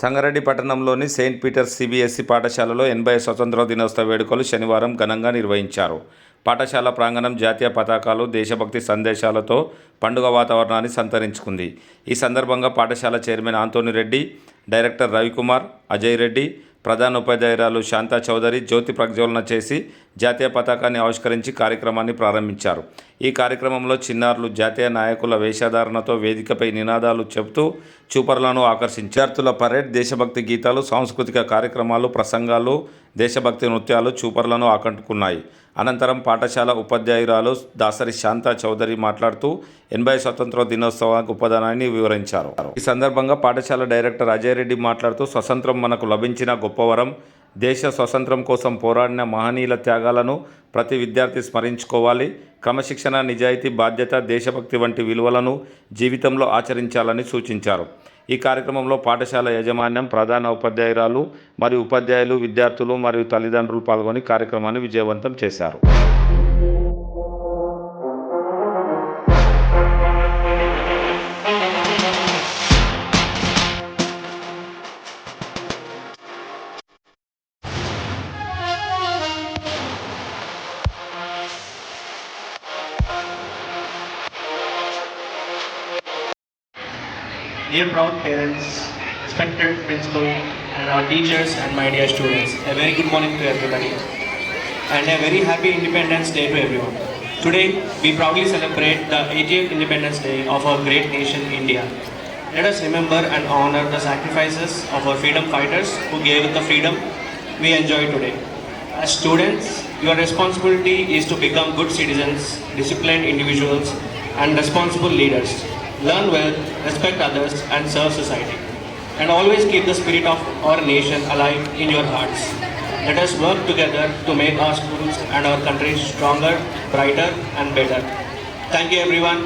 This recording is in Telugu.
సంగారెడ్డి పట్టణంలోని సెయింట్ పీటర్స్ సిబిఎస్ఈ పాఠశాలలో 80వ స్వతంత్ర దినోత్సవ వేడుకలు శనివారం ఘనంగా నిర్వహించారు. పాఠశాల ప్రాంగణం జాతీయ పతాకాలు, దేశభక్తి సందేశాలతో పండుగ వాతావరణాన్ని సంతరించుకుంది. ఈ సందర్భంగా పాఠశాల chairman Antony Reddy, director Ravikumar, Ajay Reddy, ప్రధాన ఉపాధ్యాయురాలు శాంతా చౌదరి జ్యోతి ప్రజ్వలన చేసి జాతీయ పతాకాన్ని ఆవిష్కరించి కార్యక్రమాన్ని ప్రారంభించారు. ఈ కార్యక్రమంలో చిన్నారులు జాతీయ నాయకుల వేషధారణతో వేదికపై నినాదాలు చెబుతూ చూపరులను ఆకర్షించారు. విద్యార్థుల పరేడ్, దేశభక్తి గీతాలు, సాంస్కృతిక కార్యక్రమాలు, ప్రసంగాలు, దేశభక్తి నృత్యాలు చూపరులను ఆకట్టుకున్నాయి. అనంతరం పాఠశాల ఉపాధ్యాయురాలు దాసరి శాంతా చౌదరి మాట్లాడుతూ 80వ స్వతంత్ర దినోత్సవ గొప్పదనాన్ని వివరించారు. ఈ సందర్భంగా పాఠశాల డైరెక్టర్ అజయ్ రెడ్డి మాట్లాడుతూ స్వతంత్రం మనకు లభించిన గొప్పవరం, దేశ స్వతంత్రం కోసం పోరాడిన మహనీయుల త్యాగాలను ప్రతి విద్యార్థి స్మరించుకోవాలి. క్రమశిక్షణ, నిజాయితీ, బాధ్యత, దేశభక్తి వంటి విలువలను జీవితంలో ఆచరించాలని సూచించారు. ఈ కార్యక్రమంలో పాఠశాల యాజమాన్యం, ప్రధాన ఉపాధ్యాయురాలు మరియు ఉపాధ్యాయులు, విద్యార్థులు మరియు తల్లిదండ్రులు పాల్గొని కార్యక్రమాన్ని విజయవంతం చేశారు. Dear proud parents, respected principal, and our teachers and my dear students, a very good morning to everybody and a very happy Independence Day to everyone. Today, we proudly celebrate the 80th Independence Day of our great nation, India. Let us remember and honor the sacrifices of our freedom fighters who gave us the freedom we enjoy today. As students, your responsibility is to become good citizens, disciplined individuals, and responsible leaders. Learn well, respect others, and serve society. And always keep the spirit of our nation alive in your hearts. Let us work together to make our schools and our country stronger, brighter, and better. Thank you, everyone.